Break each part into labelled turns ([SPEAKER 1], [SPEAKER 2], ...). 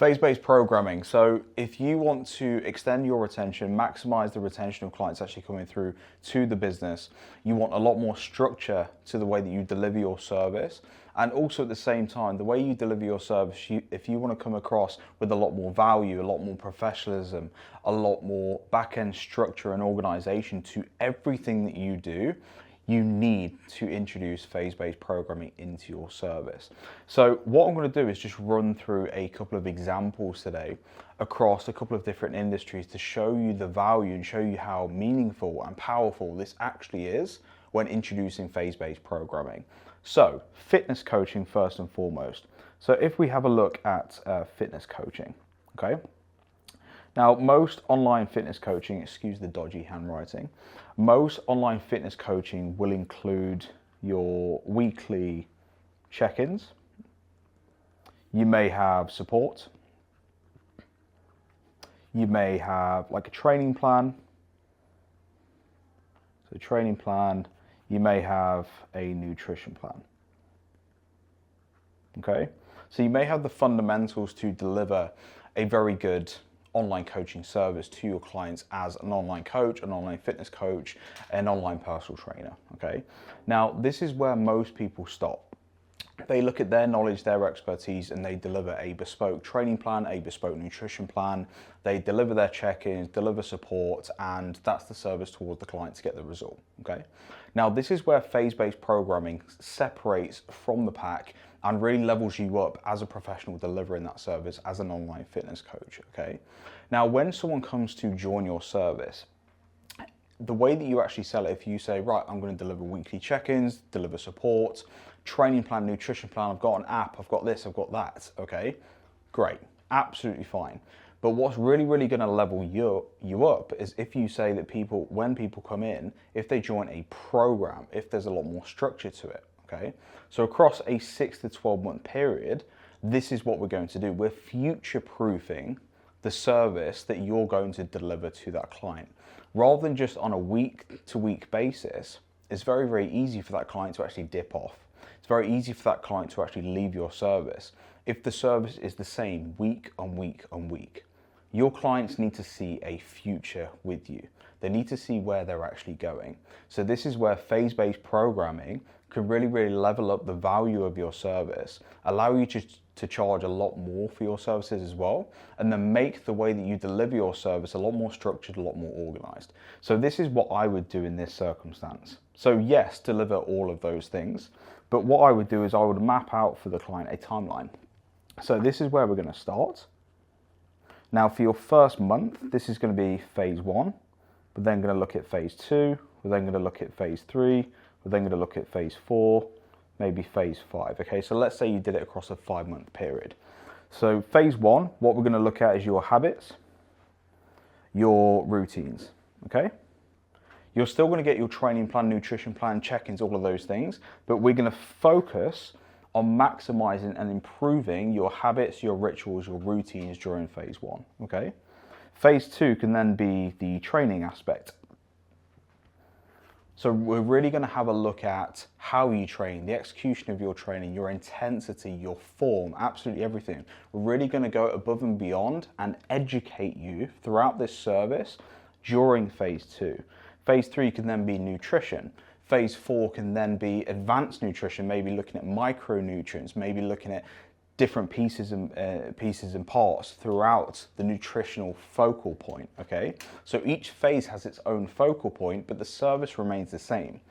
[SPEAKER 1] Phase-based programming. So if you want to extend your retention, maximize the retention of clients actually coming through to the business, you want a lot more structure to the way that you deliver your service. And also at the same time, the way you deliver your service, if you want to come across with a lot more value, a lot more professionalism, a lot more back-end structure and organization to everything that you do, you need to introduce phase-based programming into your service. So what I'm going to do is just run through a couple of examples today across a couple of different industries to show you the value and show you how meaningful and powerful this actually is when introducing phase-based programming. So fitness coaching first and foremost. So if we have a look at fitness coaching, okay? Now, most online fitness coaching, excuse the dodgy handwriting, most online fitness coaching will include your weekly check-ins. You may have support. You may have like a training plan. So training plan, you may have a nutrition plan. Okay? So you may have the fundamentals to deliver a very good online coaching service to your clients as an online coach, an online fitness coach, an online personal trainer, okay? Now, this is where most people stop. They look at their knowledge, their expertise, and they deliver a bespoke training plan, a bespoke nutrition plan. They deliver their check-ins, deliver support, and that's the service towards the client to get the result, okay? Now, this is where phase-based programming separates from the pack and really levels you up as a professional delivering that service as an online fitness coach, okay? Now, when someone comes to join your service, the way that you actually sell it, if you say, right, I'm going to deliver weekly check-ins, deliver support, training plan, nutrition plan, I've got an app, I've got this, I've got that, okay? Great, absolutely fine. But what's really, really going to level you up is if you say that when people come in, if they join a program, if there's a lot more structure to it, okay? So across a 6 to 12 month period, this is what we're going to do. We're future-proofing the service that you're going to deliver to that client. Rather than just on a week-to-week basis, it's very, very easy for that client to actually dip off. It's very easy for that client to actually leave your service if the service is the same week on week on week. Your clients need to see a future with you. They need to see where they're actually going. So this is where phase-based programming can really, really level up the value of your service, allow you to charge a lot more for your services as well, and then make the way that you deliver your service a lot more structured, a lot more organized. So this is what I would do in this circumstance. So yes, deliver all of those things, but what I would do is I would map out for the client a timeline. So this is where we're going to start. Now for your first month, this is going to be phase 1. We're then going to look at phase 2. We're then going to look at phase 3. We're then going to look at phase 4, maybe phase 5. Okay, so let's say you did it across a 5-month period. So phase 1, what we're going to look at is your habits, your routines. Okay, you're still going to get your training plan, nutrition plan, check-ins, all of those things, but we're going to focus on maximizing and improving your habits, your rituals, your routines during phase 1, okay? Phase 2 can then be the training aspect. So we're really going to have a look at how you train, the execution of your training, your intensity, your form, absolutely everything. We're really going to go above and beyond and educate you throughout this service during phase 2. Phase 3 can then be nutrition. Phase 4 can then be advanced nutrition, maybe looking at micronutrients, maybe looking at different pieces and parts throughout the nutritional focal point, okay? So each phase has its own focal point, but the service remains the same.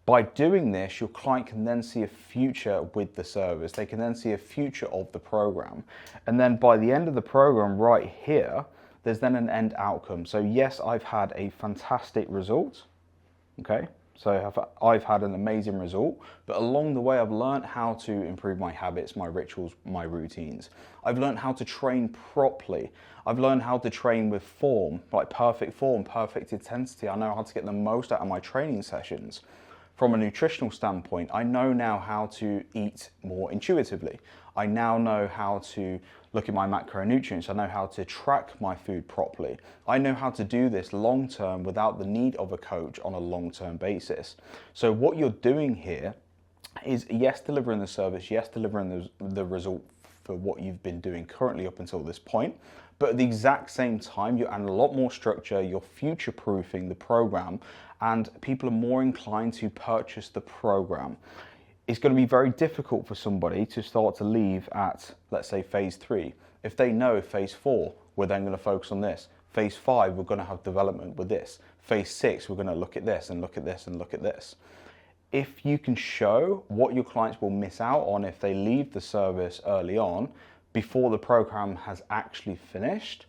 [SPEAKER 1] By doing this, your client can then see a future with the service. They can then see a future of the program. And then by the end of the program right here, there's then an end outcome. So yes, I've had a fantastic result, okay? So I've had an amazing result, but along the way I've learned how to improve my habits, my rituals, my routines. I've learned how to train properly. I've learned how to train with form, like perfect form, perfect intensity. I know how to get the most out of my training sessions. From a nutritional standpoint, I know now how to eat more intuitively. I now know how to look at my macronutrients. I know how to track my food properly. I know how to do this long term without the need of a coach on a long term basis. So what you're doing here is, yes, delivering the service, yes, delivering the result for what you've been doing currently up until this point. But at the exact same time, you're adding a lot more structure, you're future-proofing the program, and people are more inclined to purchase the program. It's going to be very difficult for somebody to start to leave at, let's say, phase 3. If they know phase 4, we're then going to focus on this. Phase 5, we're going to have development with this. Phase 6, we're going to look at this and look at this and look at this. If you can show what your clients will miss out on if they leave the service early on, before the program has actually finished,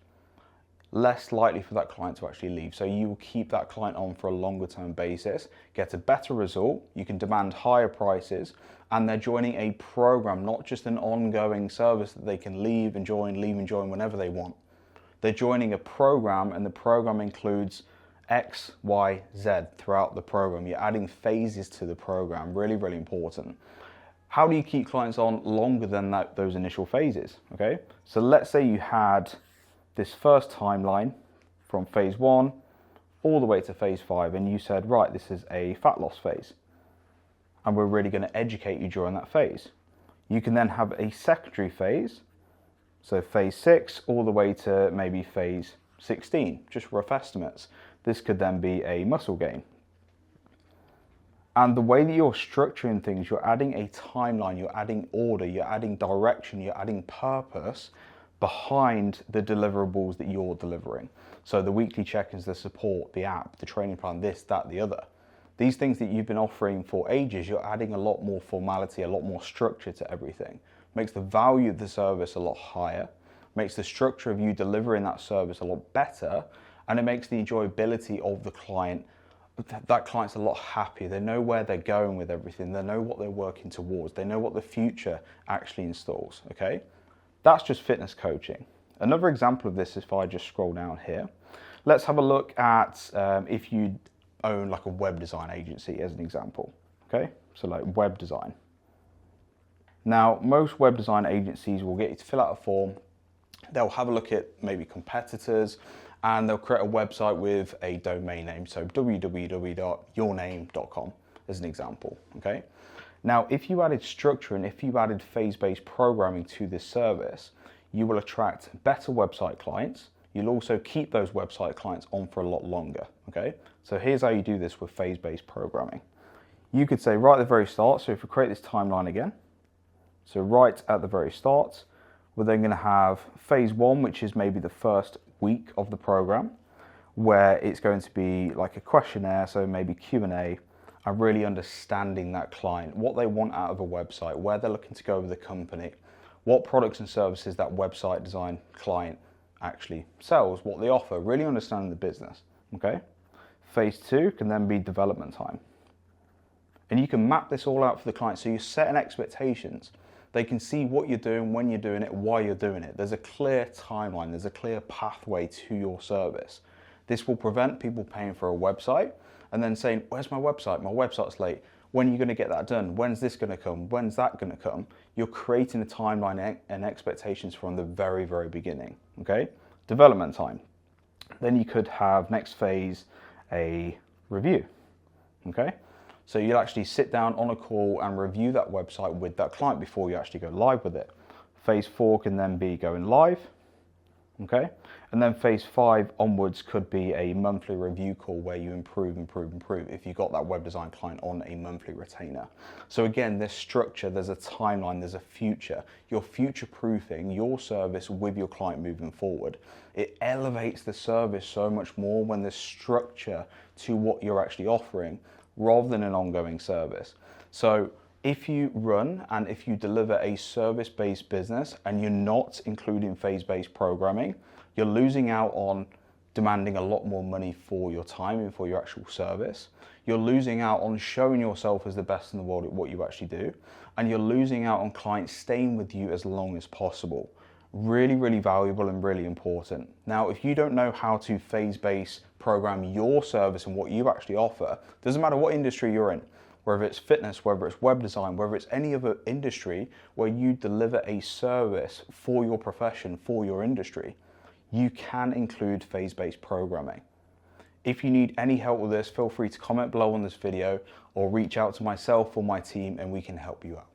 [SPEAKER 1] less likely for that client to actually leave. So you will keep that client on for a longer term basis, get a better result, you can demand higher prices, and they're joining a program, not just an ongoing service that they can leave and join whenever they want. They're joining a program, and the program includes X, Y, Z throughout the program. You're adding phases to the program, really, really important. How do you keep clients on longer than those initial phases? Okay, so let's say you had this first timeline from phase 1 all the way to phase 5, and you said, right, this is a fat loss phase, and we're really going to educate you during that phase. You can then have a secondary phase, so phase 6 all the way to maybe phase 16, just rough estimates. This could then be a muscle gain. And the way that you're structuring things, you're adding a timeline, you're adding order, you're adding direction, you're adding purpose behind the deliverables that you're delivering. So the weekly check-ins, the support, the app, the training plan, this, that, the other. These things that you've been offering for ages, you're adding a lot more formality, a lot more structure to everything. Makes the value of the service a lot higher, makes the structure of you delivering that service a lot better, and it makes the enjoyability of the client, that client's a lot happier. They know where they're going with everything. They know what they're working towards. They know what the future actually installs, okay? That's just fitness coaching. Another example of this is if I just scroll down here. Let's have a look at if you own like a web design agency as an example, okay? So like web design. Now, most web design agencies will get you to fill out a form. They'll have a look at maybe competitors, and they'll create a website with a domain name, so www.yourname.com as an example, okay? Now, if you added structure and if you added phase-based programming to this service, you will attract better website clients. You'll also keep those website clients on for a lot longer, okay? So here's how you do this with phase-based programming. You could say right at the very start, so if we create this timeline again, so right at the very start, we're then going to have phase 1, which is maybe the first week of the program, where it's going to be like a questionnaire, so maybe Q&A, and really understanding that client, what they want out of a website, where they're looking to go with the company, what products and services that website design client actually sells, what they offer, really understanding the business, okay? Phase 2 can then be development time. And you can map this all out for the client, so you're setting expectations. They can see what you're doing, when you're doing it, why you're doing it. There's a clear timeline, there's a clear pathway to your service. This will prevent people paying for a website and then saying, where's my website? My website's late. When are you going to get that done? When's this going to come? When's that going to come? You're creating a timeline and expectations from the very, very beginning, okay? Development time. Then you could have next phase, a review, okay? So you'll actually sit down on a call and review that website with that client before you actually go live with it. Phase 4 can then be going live, okay? And then phase 5 onwards could be a monthly review call where you improve if you got that web design client on a monthly retainer. So again, there's structure, there's a timeline, there's a future. You're future-proofing your service with your client moving forward. It elevates the service so much more when there's structure to what you're actually offering, rather than an ongoing service. So if you run and if you deliver a service-based business and you're not including phase-based programming, you're losing out on demanding a lot more money for your time and for your actual service. You're losing out on showing yourself as the best in the world at what you actually do. And you're losing out on clients staying with you as long as possible. Really, really valuable and really important. Now, if you don't know how to phase-based program your service and what you actually offer, doesn't matter what industry you're in, whether it's fitness, whether it's web design, whether it's any other industry where you deliver a service for your profession, for your industry, you can include phase-based programming. If you need any help with this, feel free to comment below on this video or reach out to myself or my team and we can help you out.